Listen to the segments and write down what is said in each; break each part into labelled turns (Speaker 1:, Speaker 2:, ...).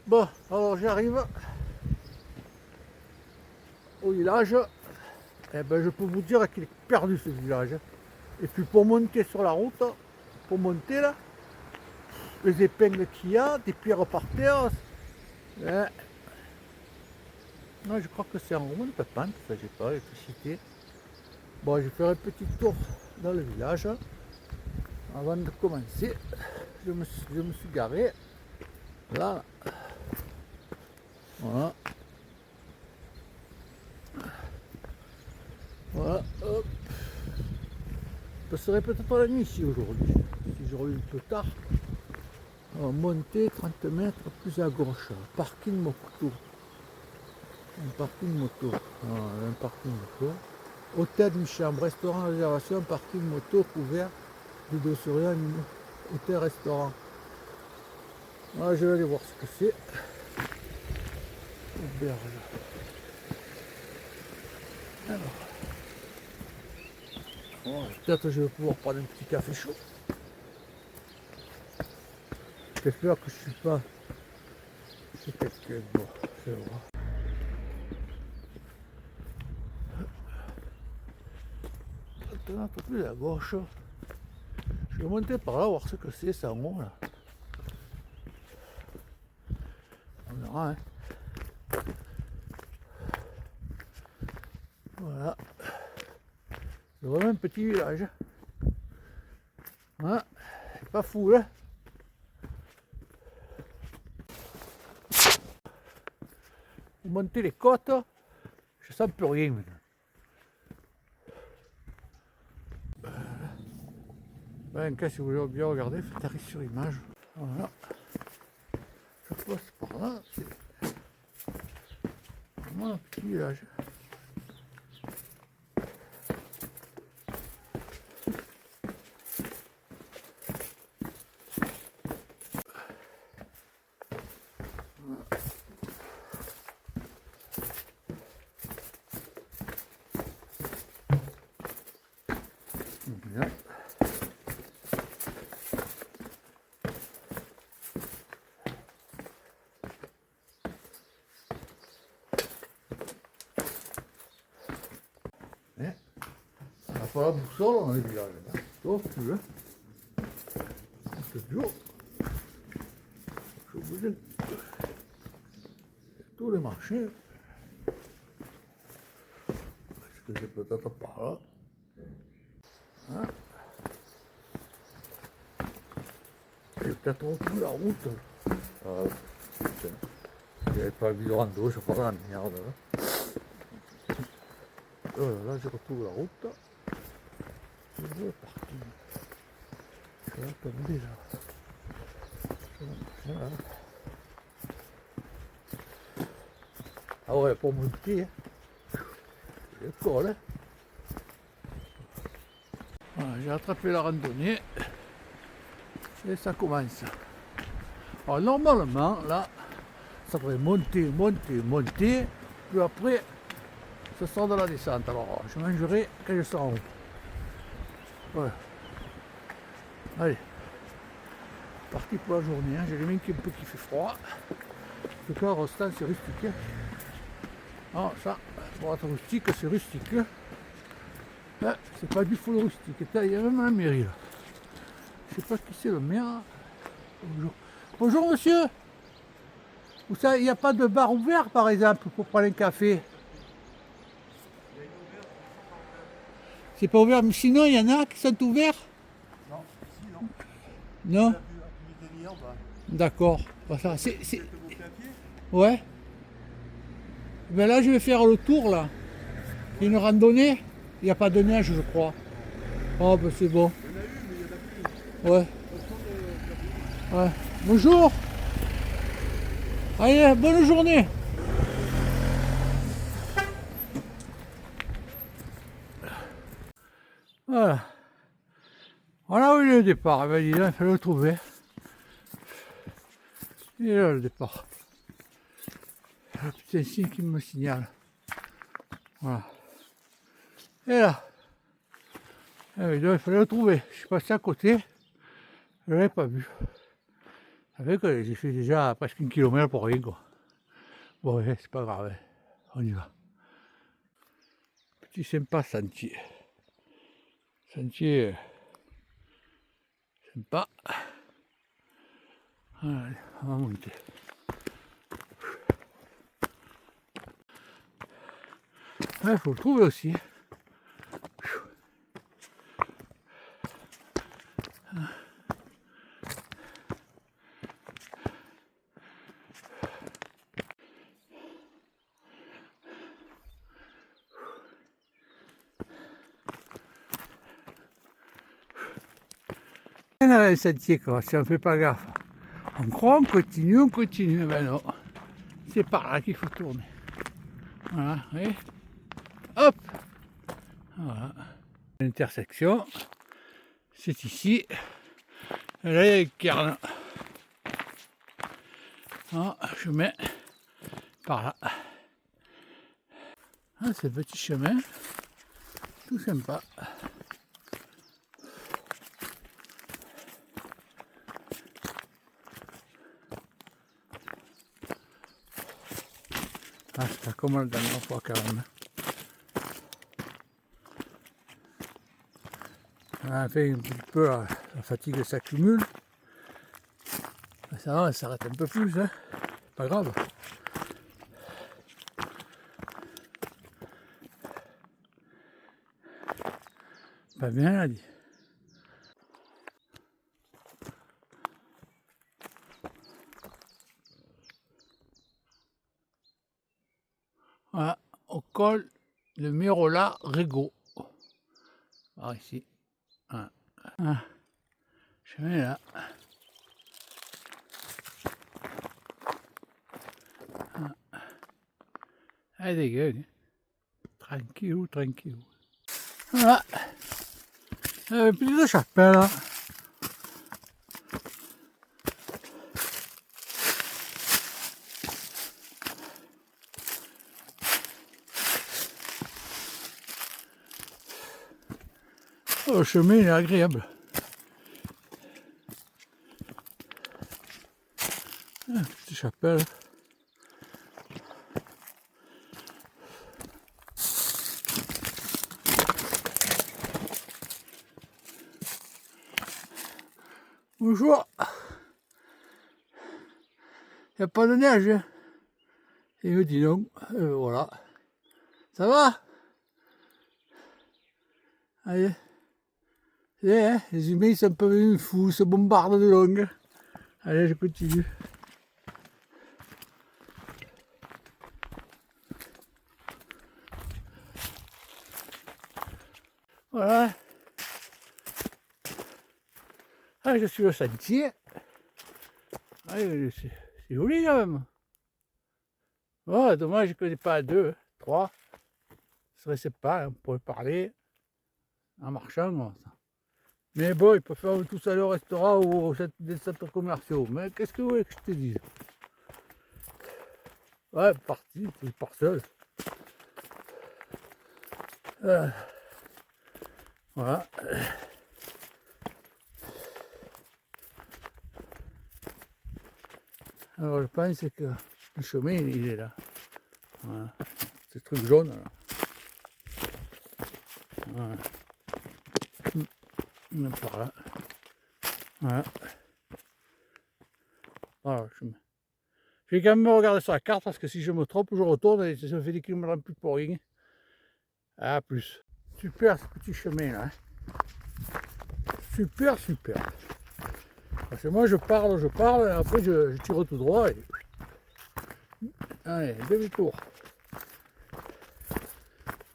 Speaker 1: Bon, alors j'arrive au village. Eh ben, je peux vous dire qu'il est perdu ce village. Et puis pour monter sur la route, pour monter là, les épingles qu'il y a, des pierres par terre. Ouais. Non, je crois que c'est en remonte pente, ça j'ai pas l'électricité. Bon, je vais faire un petit tour dans le village. Avant de commencer, je me suis garé. Là. Voilà. Voilà. Hop. Je passerai peut-être la nuit ici aujourd'hui. Si je reviens un peu tard. Alors, monter 30 mètres plus à gauche. Parking moto. Un parking moto. Voilà, un parking moto. Hôtel d'une chambre, restaurant, réservation, parking moto couvert. Vidéo-surveillant, hôtel-restaurant. Voilà, je vais aller voir ce que c'est. Auberge. Alors. Bon, peut-être je vais pouvoir prendre un petit café chaud. J'espère que je ne suis pas chez quelqu'un. Bon, je vais voir. Maintenant, un peu plus à gauche. Je vais monter par là, voir ce que c'est, ça en haut là. On verra, hein. Voilà. C'est vraiment un petit village. Hein, c'est pas fou, hein. Pour monter les côtes, je sens plus rien maintenant. Ben, si vous voulez bien regarder, faites arrêt sur image. Voilà. Je passe par là, c'est vraiment un petit village. Bien. On n'a pas la boussole dans les villages. Sauf que tu veux. C'est dur. Je suis obligé de tous les marchés. Est-ce que c'est peut-être par là? Hein? J'ai peut-être retrouvé la route. Ah, putain. J'avais pas vu de rando, je crois la merde. Là, je retrouve la route. Je vais partir. Je vais tomber là. Voilà. Ah ouais, pour monter, hein. L'école, hein. Voilà, j'ai attrapé la randonnée. Et ça commence. Alors normalement, là, ça devrait monter, monter, monter. Puis après, ce sera de la descente. Alors, je mangerai quand je serai en haut. Voilà. Allez. Parti pour la journée. Hein. J'ai les mains qui un peu qui fait froid. En tout cas, Rostand, c'est rustique. Alors, ça, pour être rustique, c'est rustique. Là, c'est pas du full rustique. Il y a même la mairie là. Je sais pas qui c'est le maire. Bonjour. Bonjour monsieur. Vous savez, il n'y a pas de bar ouvert par exemple pour prendre un café? C'est pas ouvert, mais sinon il y en a qui sont ouverts?
Speaker 2: Non, ici non.
Speaker 1: Non?
Speaker 2: Activité libre.
Speaker 1: D'accord. Enfin,
Speaker 2: Vous êtes monté à pied?
Speaker 1: ouais. Ben là je vais faire le tour là. Il y a une randonnée. Il n'y a pas de neige je crois. Oh ben c'est bon.
Speaker 2: Il y en a eu, mais il n'y en a plus.
Speaker 1: Ouais. Ouais. Bonjour. Allez, bonne journée. Voilà. Voilà où il est le départ. Eh ben, dis donc, il fallait le trouver. Il est là le départ. Le petit signe qui me signale. Voilà. Et là. Eh ben, dis donc, il fallait le trouver. Je suis passé à côté. Je ne l'avais pas vu. Avec j'ai fait déjà presque 1 kilomètre pour rien quoi. Bon ouais, c'est pas grave, on y va. Petit sympa sentier. Sentier sympa. Allez, on va monter. Il faut le trouver aussi. Il y a un sentier quoi, si on ne fait pas gaffe. On croit, on continue, ben non. C'est par là qu'il faut tourner. Voilà, vous voyez. Hop. Voilà. L'intersection, c'est ici. Et là, il y a le cairn. Ah, chemin par là. Ah, c'est un petit chemin, tout sympa. Ah, c'est pas comme la dernière fois quand même. On a fait un petit peu, la fatigue s'accumule. Ça va, on s'arrête un peu plus, hein. Pas grave. Pas bien là dit. Voilà, au col de Mirola-Régo. Par ici. Voilà. Ah, chemin là. Ah. Allez, dégueule. Tranquille. Voilà. Plus de chapelle là. Oh, le chemin il est agréable. Petite chapelle. Bonjour. Il n'y a pas de neige. Hein. Il me dit non. Voilà. Ça va? Allez. Hein, les humains ils sont un peu venus fous, ils se bombardent de longues. Allez, je continue. Voilà. Ah, je suis au sentier. Ah, c'est joli quand même. Oh, dommage que je n'ai pas 2, 3. Ce serait sympa, on pourrait parler en marchant. Bon, ça. Mais bon, ils peuvent faire tout ça au restaurant ou des centres commerciaux. Mais qu'est-ce que vous voulez que je te dise? Ouais, parti, je pars seul. Voilà. Alors je pense que le chemin il est là. Voilà. Ce truc jaune là. Voilà. On est par là. Voilà. Voilà le chemin. Je vais quand même regarder sur la carte parce que si je me trompe, je retourne et ça me fait des kilomètres en plus pour rien. Ah plus. Super ce petit chemin là. Super. Parce que moi je parle, et après je tire tout droit et... Allez, demi-tour.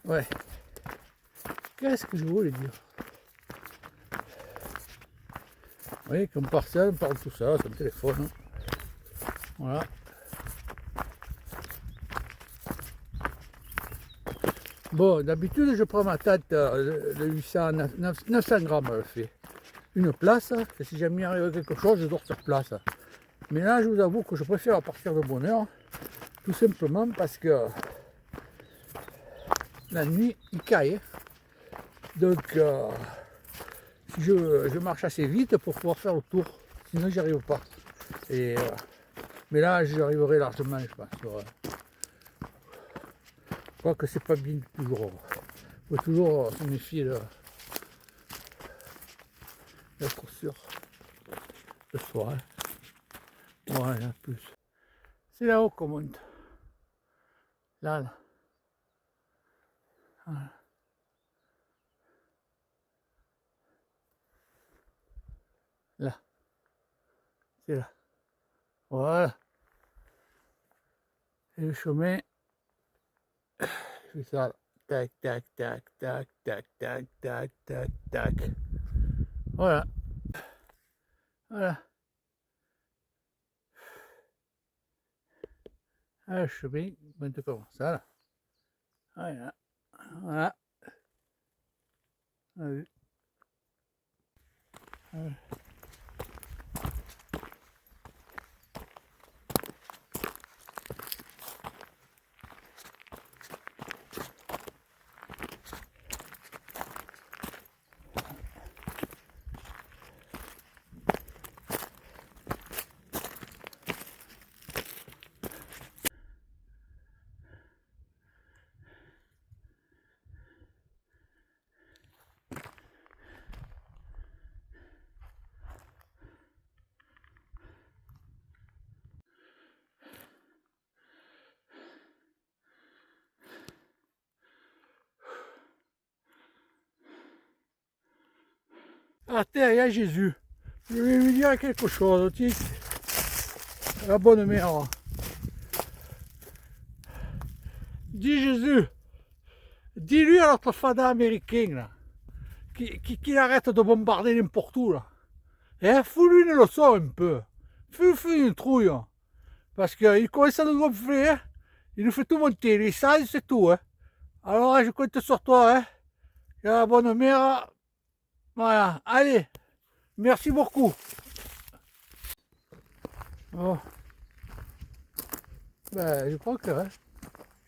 Speaker 1: Ouais. Qu'est-ce que je voulais dire? Oui, comme parcelle, on parle tout ça, c'est le téléphone. Voilà. Bon, d'habitude je prends ma tête de 900 grammes, elle fait. Une place, et si jamais il arrive quelque chose, je dors sur place. Mais là, je vous avoue que je préfère partir de bonne heure, tout simplement parce que la nuit, il caille. Donc, si je marche assez vite pour pouvoir faire le tour, sinon j'y arrive pas. Et voilà. Mais là, j'y arriverai largement, je pense. Ouais. Je crois que c'est pas bien toujours. Il faut toujours se méfier d'être sûr de soi. Hein. Ouais, il y en a plus. C'est là-haut qu'on monte. Là, là. Voilà. Là. C'est là. Voilà. Et le chemin, je fais ça. Là. Tac, tac, tac, tac, tac, tac, tac, tac, tac. Voilà. Voilà. Ah, le chemin, monte comme ça, là. Voilà. Voilà. Voilà. Ah, terre, il y a Jésus. Je vais lui dire quelque chose, tiens. La bonne mère. Dis Jésus, dis-lui à notre fada américain, là, qu'il arrête de bombarder n'importe où, là. Et fous-lui une leçon un peu. Fais une trouille. Hein. Parce qu'il commence à nous gonfler, hein. Il nous fait tout monter, les sages, c'est tout. Hein. Alors, je compte sur toi. Hein. Et la bonne mère. Voilà, allez. Merci beaucoup. Oh. Ben, je crois que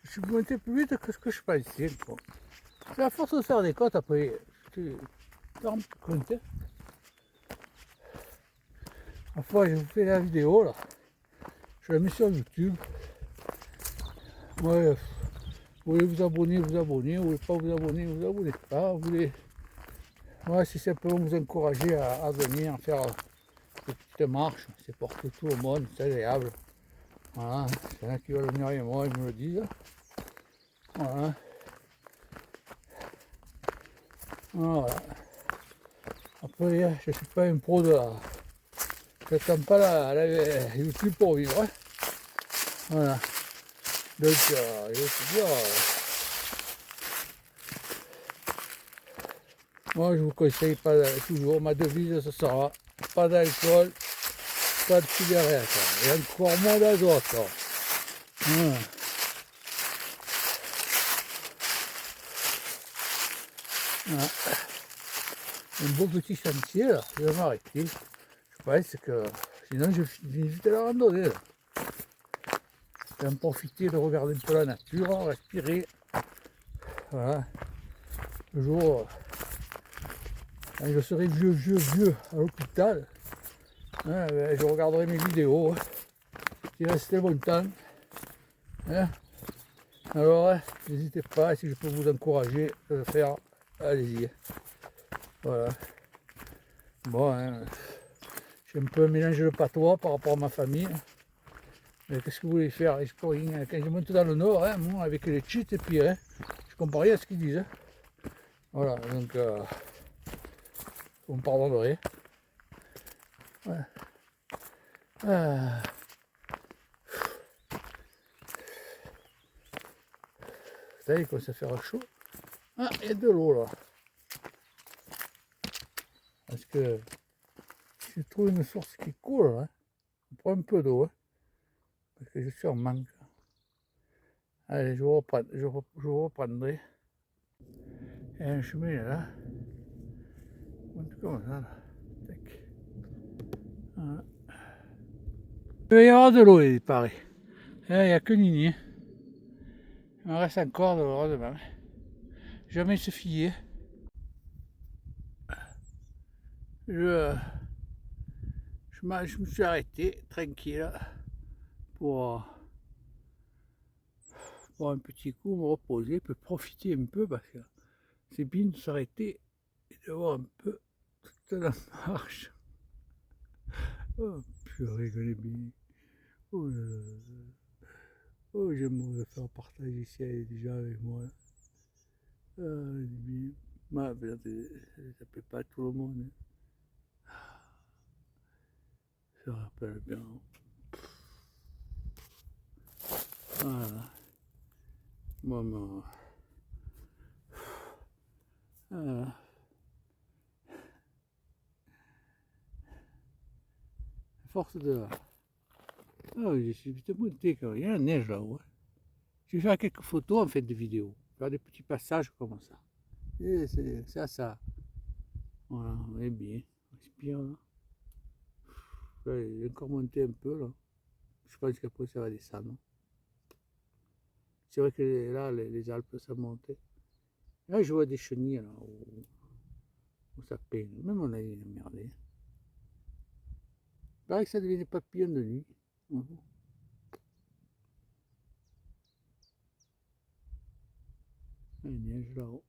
Speaker 1: je suis monté plus vite que ce que je pensais. C'est à force de faire des côtes après. Tu te rends compte. Hein. La fois, je vous fais la vidéo là. Je la mets sur YouTube. Ouais, vous voulez vous abonner, vous abonnez. Vous voulez pas vous abonner, vous abonnez pas. Vous voulez. Ouais, si simplement vous encourager à venir faire des petites marches, c'est pour tout le monde, c'est agréable. Voilà, il y en a qui veulent venir avec moi, ils me le disent. Voilà. Voilà. Après, je suis pas un pro de la. Je n'attends pas la YouTube pour vivre. Hein. Voilà. Donc, je vais te dire. Moi, je vous conseille pas toujours. Ma devise, ce sera pas d'alcool, pas de cigarette, et encore moins d'azote. Voilà. Voilà. Un beau petit chantier, là. Je vais m'arrêter. Je pense que sinon, je finis vite la randonnée. Là. Je vais en profiter de regarder un peu la nature, respirer. Voilà. Le jour, quand je serai vieux à l'hôpital, hein, ben, je regarderai mes vidéos. Hein. Il restait longtemps. Hein. Alors, hein, n'hésitez pas, si je peux vous encourager de le faire, allez-y. Voilà. Bon, hein, j'ai un peu mélangé le patois par rapport à ma famille. Mais qu'est-ce que vous voulez faire? Je peux rien. Quand je monte dans le nord, hein, moi, avec les cheats et puis, hein, je comprends rien à ce qu'ils disent. Hein. Voilà, donc, vous me pardonnerez. Ouais. Ah. Ça y est, il commence à faire chaud. Ah, il y a de l'eau là. Parce que si je trouve une source qui coule, hein, je prends un peu d'eau. Hein, parce que je suis en manque. Allez, je vous reprendrai. Il y a un chemin là. Comme ça là. Tac. Voilà. Il va y avoir de l'eau, il paraît. Il n'y a que Nini. Il me reste encore de heureusement. Jamais se fier. Je je me suis arrêté tranquille pour un petit coup me reposer, puis profiter un peu parce que c'est bien de s'arrêter et de voir un peu toute la marche. Oh purée, que les bien. Oh là là là. Oh, j'aimerais faire partager ça déjà avec moi. Ah, les bien. Mais ça plaît pas à tout le monde. Hein. Ça rappelle bien. Voilà. Maman. Voilà. À force de... Ah oui, je suis vite monté quand même. Il y a la neige là-haut. Hein. Je vais faire quelques photos en fait de vidéos. Faire des petits passages comme ça. Et c'est ça. Voilà, on est bien. On respire là. Ouais, il est encore monté un peu là. Je pense qu'après ça va descendre. C'est vrai que là, les Alpes, ça monte. Là, je vois des chenilles là, où ça peine. Même on a merdé. Il paraît que ça devient des papillons de nuit. La neige là-haut.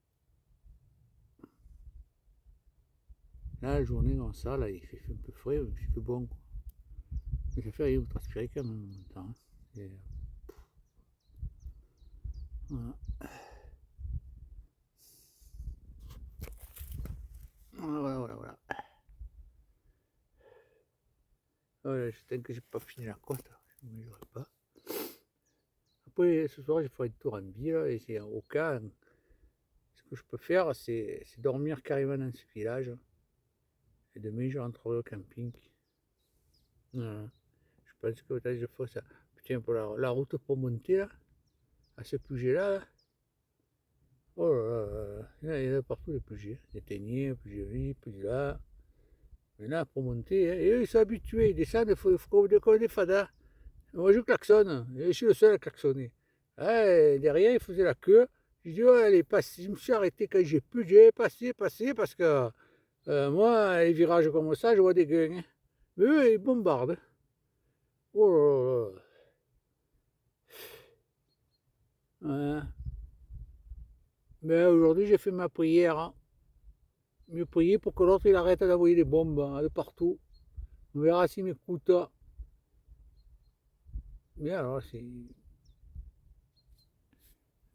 Speaker 1: Là, la journée comme ça, là, il fait un peu frais, un petit peu bon. Quoi. Mais ça fait rien, vous transpirez quand même en même temps. Hein. Et, voilà. Voilà. Voilà, tant que j'ai pas fini la côte, je ne mangerai pas. Après, ce soir, je ferai un tour en ville et c'est au cas, ce que je peux faire, c'est dormir carrément dans ce village. Et demain, je rentrerai au camping. Voilà. Je pense que peut-être je ferai ça. Putain, pour la route pour monter là, à ce puget-là, là, oh là là, il y en a partout les pugets. Des téniers, puget puget là. Mais là, pour monter, hein, et eux, ils sont habitués, ils descendent, il faut comme des fadas. Moi, je klaxonne, et je suis le seul à klaxonner. Ouais, derrière, il faisait la queue. Je dis, ouais, allez, passe. Je me suis arrêté quand j'ai pu, j'ai passé, parce que moi, les virages comme ça, je vois des gueules. Hein. Mais eux, ils bombardent. Oh là là. Ouais. Mais aujourd'hui, j'ai fait ma prière. Hein. Mieux prier pour que l'autre, il arrête d'envoyer des bombes hein, de partout. On verra s'il m'écoute. Mais alors, c'est...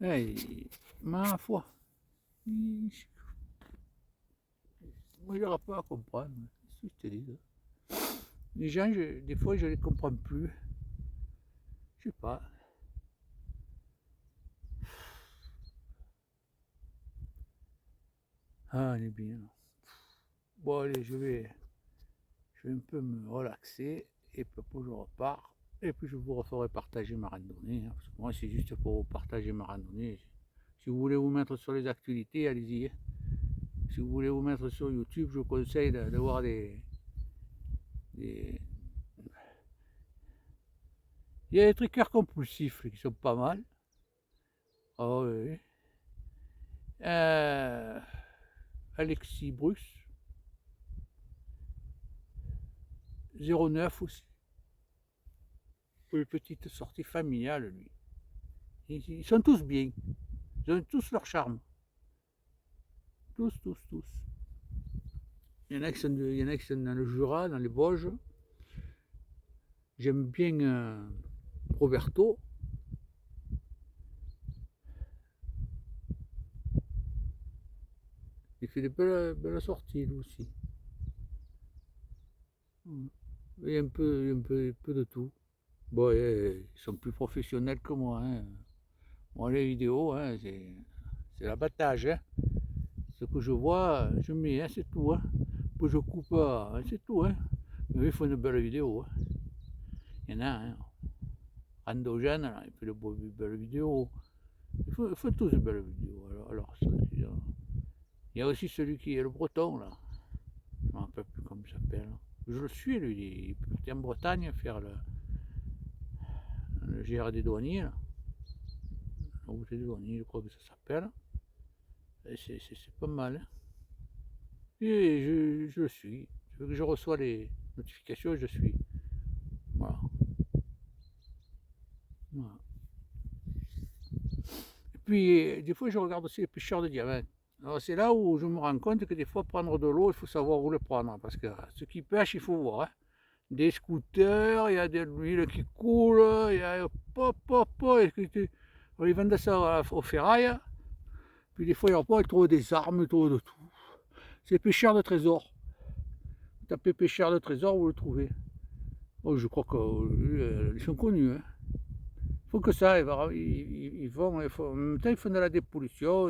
Speaker 1: Hey, ma foi. Moi, j'aurais pas à comprendre. C'est ce que je te dis. Les gens, des fois, je les comprends plus. Je sais pas. Ah, on est bien. Bon, allez, je vais un peu me relaxer. Et puis après, je repars. Et puis, je vous referai partager ma randonnée. Hein, parce que moi, c'est juste pour vous partager ma randonnée. Si vous voulez vous mettre sur les actualités, allez-y. Hein. Si vous voulez vous mettre sur YouTube, je vous conseille de voir des... Il y a des triggers compulsifs qui sont pas mal. Oh oui. Alexis Bruce. 09 aussi. Pour les petites sorties familiales, lui. Ils sont tous bien. Ils ont tous leur charme. Tous. Il y en a qui sont, il y en a qui sont dans le Jura, dans les Vosges. J'aime bien Roberto. Il fait des belles sorties, lui aussi. Et un peu de tout. Bon, ils sont plus professionnels que moi. Hein. Moi, les vidéos, hein, c'est l'abattage. Hein. Ce que je vois, je mets, hein, c'est tout. Hein. Puis je coupe, c'est tout. Hein. Mais il faut une belle vidéo. Hein. Il y en a, hein. Endogène, là, il fait de belles vidéos. Il faut tous de belles vidéos. Alors il y a aussi celui qui est le breton, là. Je ne me rappelle plus comment il s'appelle. Je le suis, lui. Il peut en Bretagne faire le GR des douaniers, là. La route des douaniers, je crois que ça s'appelle. C'est pas mal. Hein. Et je le suis. Je reçois notification, je suis. Voilà. Voilà. Et puis, des fois, je regarde aussi les pêcheurs de diamants. Alors, c'est là où je me rends compte que des fois, prendre de l'eau, il faut savoir où le prendre. Parce que ceux qui pêchent, il faut voir. Hein. Des scooters, il y a de l'huile qui coule, il y a ils vendent ça au ferraille. Puis des fois, il y a pas, ils trouvent des armes, ils trouvent de tout. C'est pêcheurs de trésors. Vous tapez pêcheurs de trésors, vous le trouvez. Oh, je crois qu'ils sont connus. Hein. Il faut que ça, ils font, en même temps, ils font de la dépollution,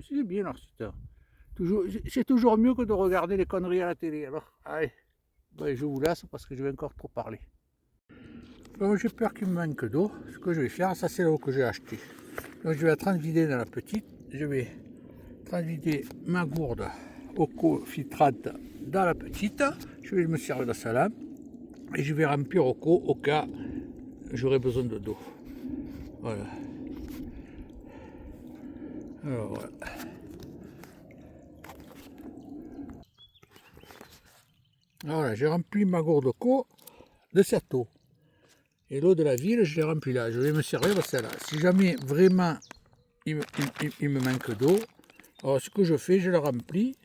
Speaker 1: c'est bien leur site. C'est toujours mieux que de regarder les conneries à la télé. Alors, allez, ben, je vous laisse parce que je vais encore trop parler. Donc, j'ai peur qu'il me manque d'eau. Ce que je vais faire, ça c'est l'eau que j'ai acheté. Donc, je vais la transvider dans la petite. Je vais transvider ma gourde au filtrate dans la petite. Je vais me servir de ça là. Et je vais remplir au cas j'aurai besoin d'eau. Voilà. Alors voilà. Voilà, j'ai rempli ma gourde de cette eau. Et l'eau de la ville, je l'ai remplie là. Je vais me servir de celle-là. Si jamais vraiment il me manque d'eau, alors ce que je fais, je la remplis.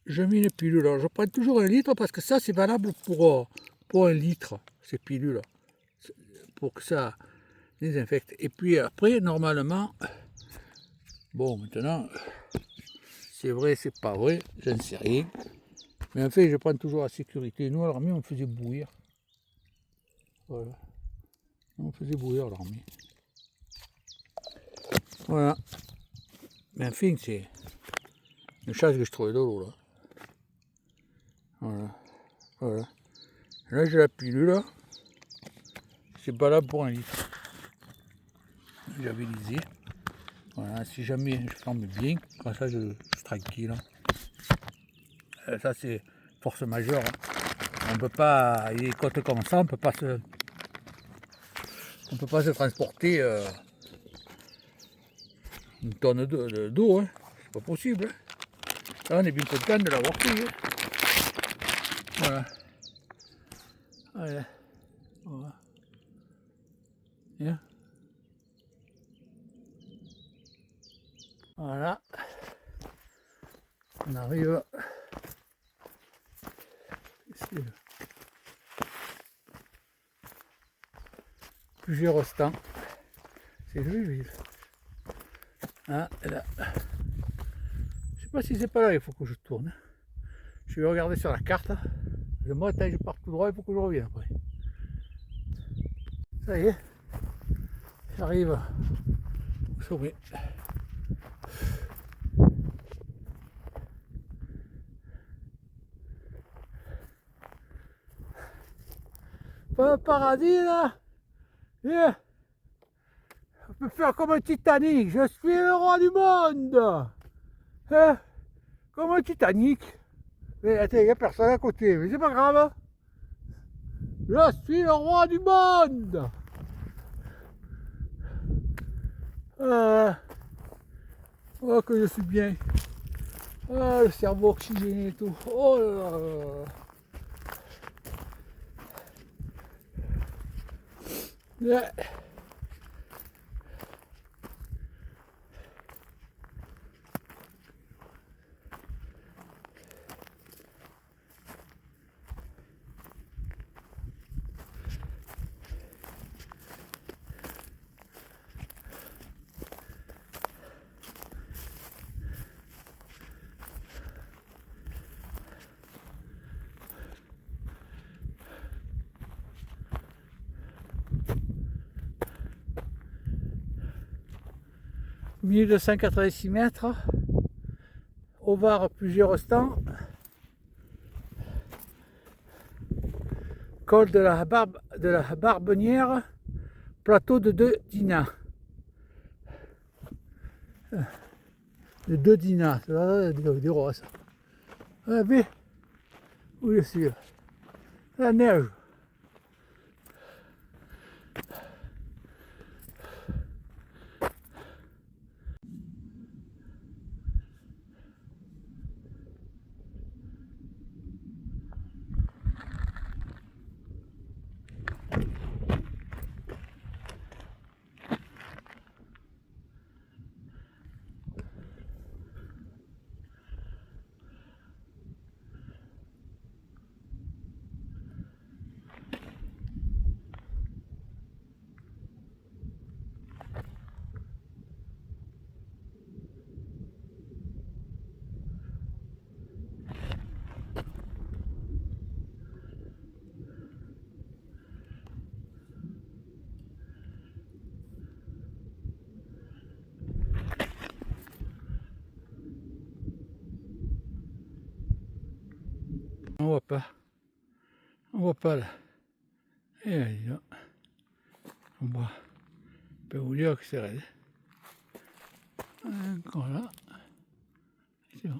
Speaker 1: Je mets une pilule. Alors, je prends toujours 1 litre parce que ça, c'est valable pour 1 litre, ces pilules. Pour que ça désinfecte. Et puis après, normalement, bon, maintenant, c'est vrai, c'est pas vrai, j'en sais rien. Mais en fait, je prends toujours la sécurité. Nous, à l'armée, on faisait bouillir. Voilà. On faisait bouillir à l'armée. Voilà. Mais enfin, c'est une chance que je trouvais de l'eau, là. Voilà. Voilà. Là, j'ai la pilule, là. C'est valable pour 1 litre. J'avais lisé. Voilà, si jamais je ferme bien, comme ça, je suis tranquille. Ça, c'est force majeure. Hein. On peut pas, les côtes comme ça, on peut pas se transporter une tonne d'eau. Hein. C'est pas possible. Hein. Là, on est bien content de l'avoir pris. Hein. Voilà. Voilà. Voilà. Bien. Voilà. On arrive ici. Plusieurs stands. C'est joli. Ah, là. Je sais pas si c'est pas là, il faut que je tourne. Je vais regarder sur la carte. Et moi, tant que je pars tout droit, il faut que je revienne après. Ça y est, j'arrive au sommet. Pas un paradis là. Yeah. On peut faire comme un Titanic. Je suis le roi du monde. Hein? Comme un Titanic. Mais attends, il n'y a personne à côté. Mais c'est pas grave. Je suis le roi du monde. Oh, que je suis bien. Ah, le cerveau oxygéné et tout. Oh là là. Yeah. Au milieu de 186 mètres, au Var plusieurs stands, col de la Barbenière, plateau de 2 dinas. De 2 dinas, c'est des roses. Ah, mais, où je suis là? La neige. On voit pas. On voit pas là. Et là, dis donc. On voit. Je peux vous dire que c'est raide. Encore là. C'est bon.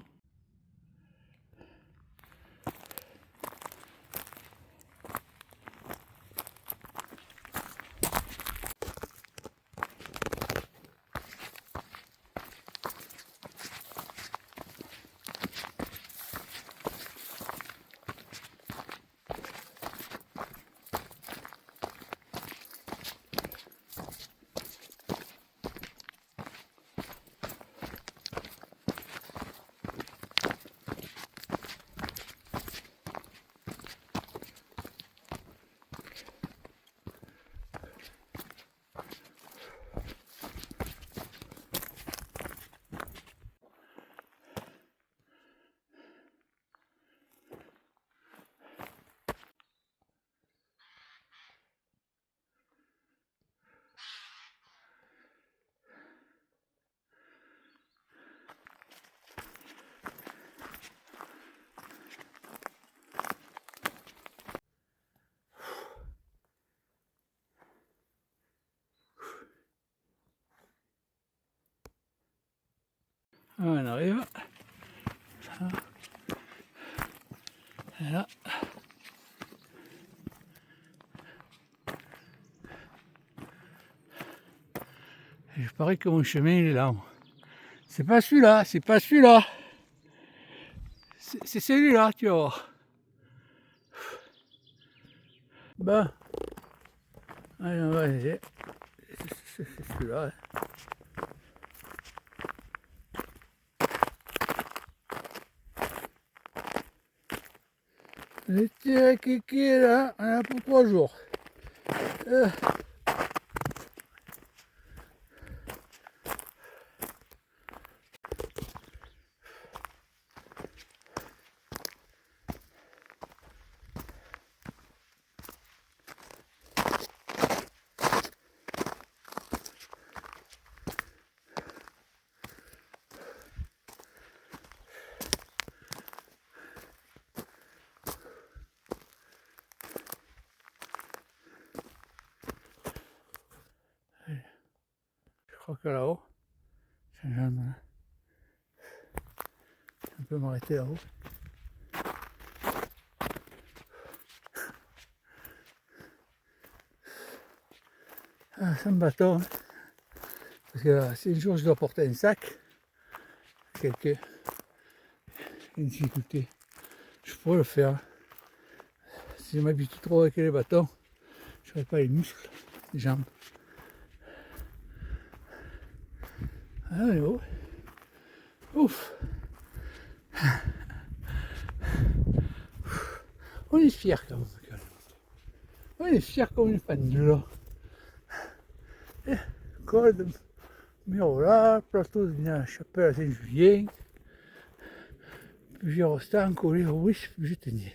Speaker 1: On arrive. Et là. Et je parie que mon chemin il est là. C'est pas celui-là, c'est pas celui-là. C'est celui-là, tu vas voir. Ben, allez, on va essayer. C'est celui-là. Le tiré qui est là, on a pour 3 jours. Je crois que là-haut, c'est un jeune. On peut m'arrêter là-haut. Ah, ça me bâton. Parce que si un jour je dois porter un sac, une difficulté, je pourrais le faire. Si je m'habitue trop avec les bâtons, je n'aurai pas les muscles, les jambes. Allez, oh. Ouf. On est fiers quand même. On est fiers comme une pendule. Col de Mirola, plateau de la chapelle à Saint-Julien. Puis j'ai resté encore au riche, puis j'ai tenu.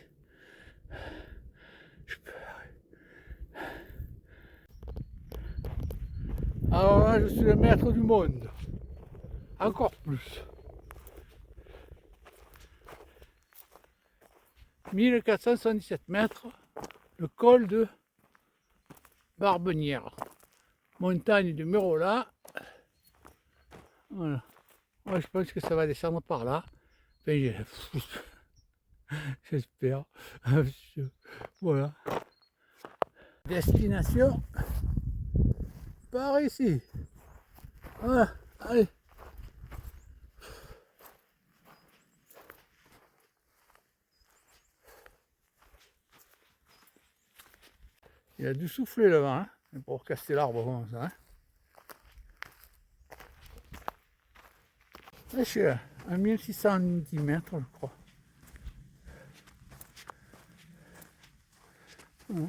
Speaker 1: Alors là, je suis le maître du monde. Encore plus. 1477 mètres, le col de Barbenière, montagne de Mirola. Voilà. Moi, je pense que ça va descendre par là. Enfin, j'espère. Voilà. Destination par ici. Voilà. Allez. Il a dû souffler le vent, hein, pour casser l'arbre comme ça. Hein. Je suis à 1610 mètres, je crois. Voilà.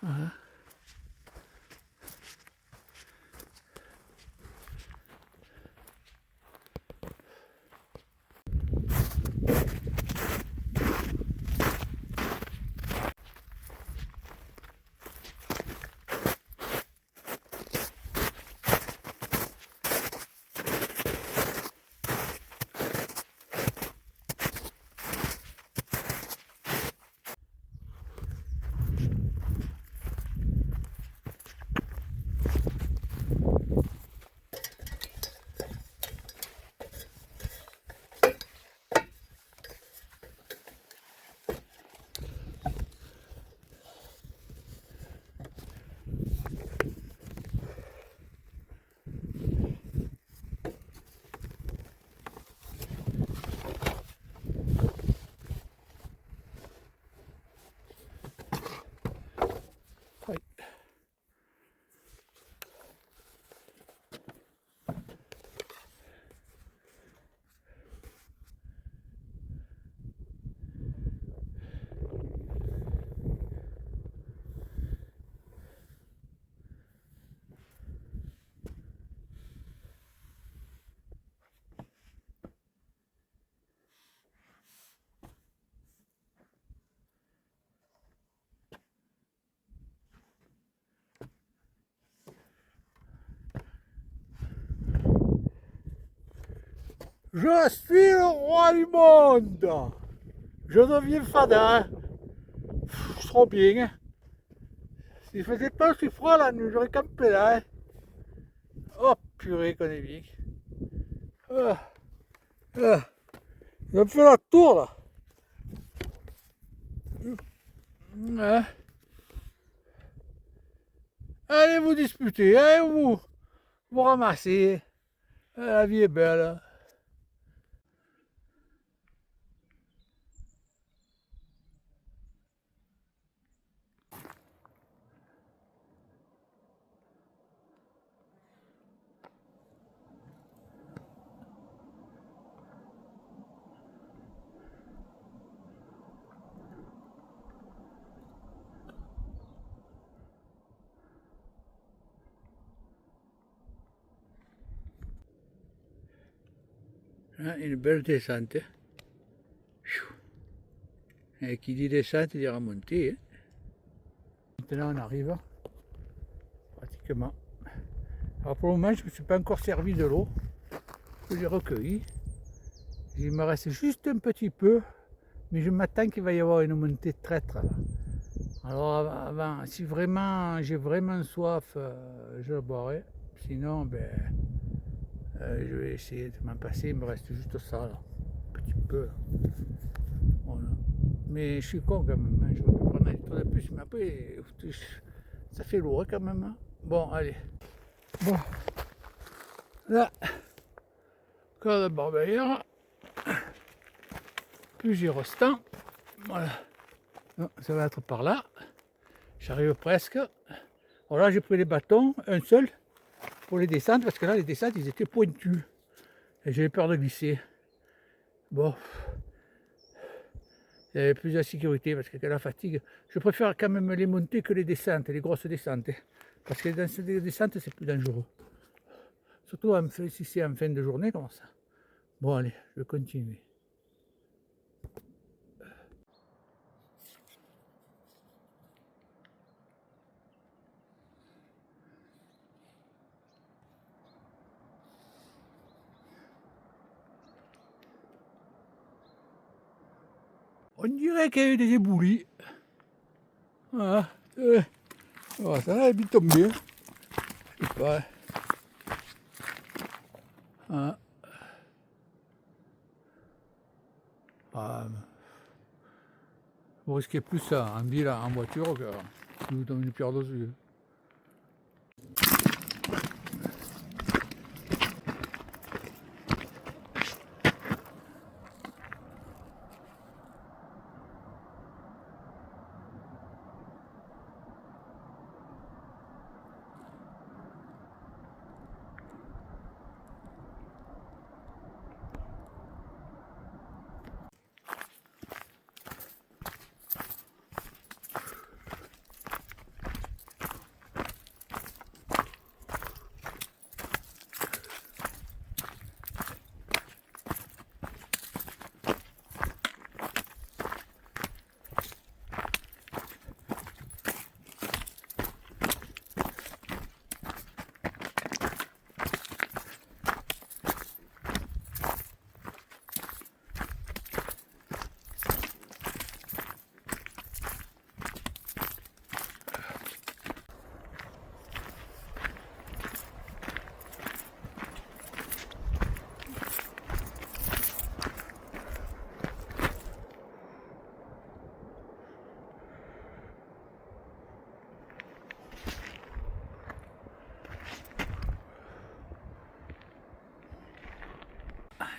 Speaker 1: Voilà. Je suis le roi du monde. Je deviens fada. Hein. Je serais bien. Hein. S'il faisait pas aussi froid là, nous j'aurais campé là. Hein. Oh purée qu'on est bien. Ah, ah. Il me fait la tour là. Hein. Allez vous disputer, allez vous ramasser. La vie est belle. Hein, une belle descente. Et qui dit descente dit remontée. Hein. Maintenant on arrive pratiquement. Alors pour le moment je ne me suis pas encore servi de l'eau que j'ai recueillie. Il me reste juste un petit peu, mais je m'attends qu'il va y avoir une montée de traître. Alors avant, si vraiment j'ai vraiment soif, je le boirai. Sinon, je vais essayer de m'en passer. Il me reste juste ça, là. Un petit peu. Là. Voilà. Mais je suis con quand même. Hein. Je vais pas prendre un litre de plus, mais après, ça fait lourd quand même. Hein. Bon, allez. Bon. Là, corde de barbailleur. Plus j'y restant. Voilà. Non, ça va être par là. J'arrive presque. Alors là, j'ai pris les bâtons, un seul, pour les descentes, parce que là, les descentes, ils étaient pointus. Et j'avais peur de glisser. Bon. Il y avait plus de sécurité, parce que la fatigue, je préfère quand même les montées que les descentes, les grosses descentes. Parce que dans ces descentes, c'est plus dangereux. Surtout si c'est en fin de journée comme ça. Bon, allez, je vais continuer. On dirait qu'il y a eu des éboulis. Voilà. Voilà, ça va bien tomber. Je sais pas. Voilà. Ah, vous risquez plus ça en ville, en voiture, que si vous tombez une pierre dessus.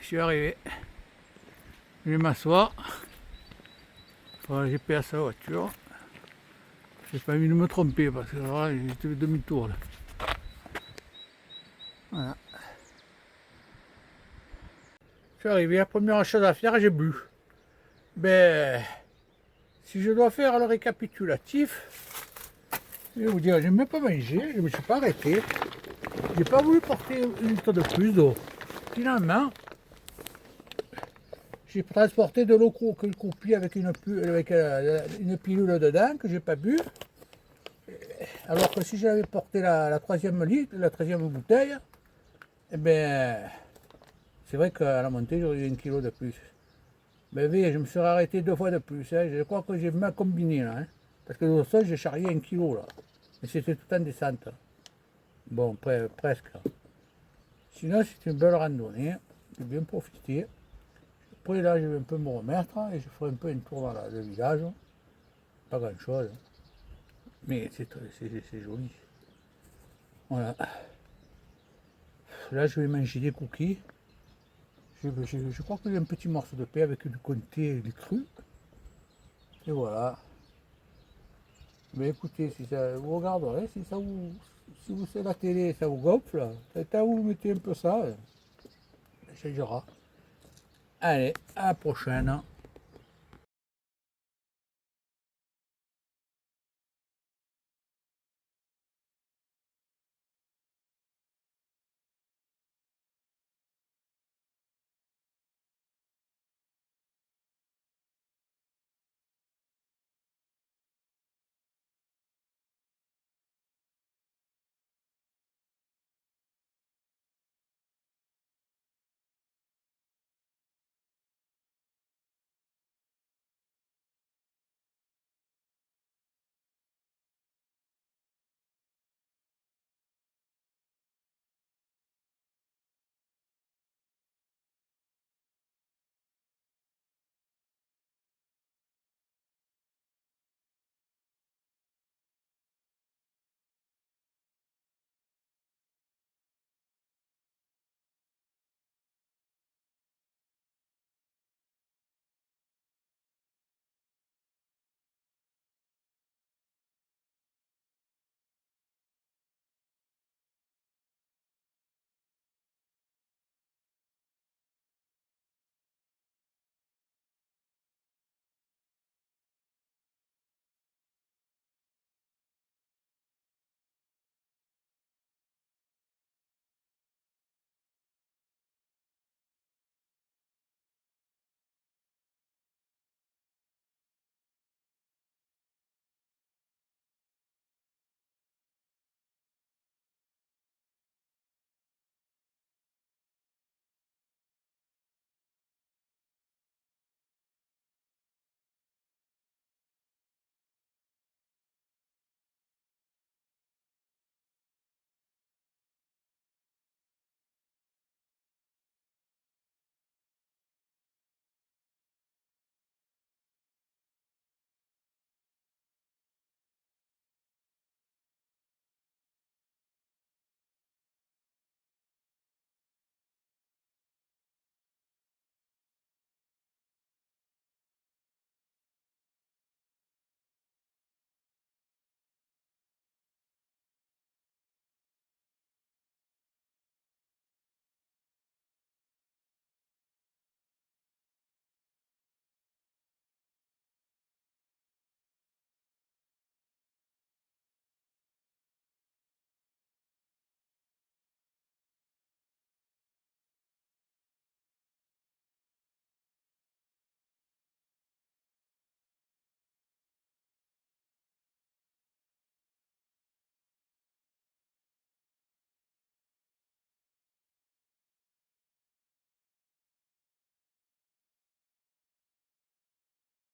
Speaker 1: Je suis arrivé. Je vais m'asseoir. Voilà, j'ai GPS à la voiture. J'ai pas envie de me tromper parce que là, j'ai fait demi-tour. Là. Voilà. Je suis arrivé. La première chose à faire, j'ai bu. Si je dois faire le récapitulatif, je vais vous dire, je n'ai même pas mangé, je ne me suis pas arrêté. J'ai pas voulu porter une litre de plus d'eau. Finalement, j'ai transporté de l'eau croupie avec une pilule dedans que j'ai pas bu. Alors que si j'avais porté la 3e bouteille, eh bien, c'est vrai qu'à la montée, j'aurais eu 1 kilo de plus. Mais oui, je me serais arrêté 2 fois de plus. Hein. Je crois que j'ai mal combiné là. Hein. Parce que au sol, j'ai charrié 1 kilo là. Mais c'était tout en descente. Bon, presque. Sinon, c'est une belle randonnée. J'ai bien profité. Après, là, je vais un peu me remettre et je ferai un peu un tour dans le village. Pas grand chose. Mais c'est joli. Voilà. Là, je vais manger des cookies. Je crois que j'ai un petit morceau de pain avec du comté et du cru. Et voilà. Mais écoutez, si ça vous regarderez, si vous c'est la télé, ça vous gonfle, peut-être vous mettez un peu ça, ça changera. Allez, à la prochaine.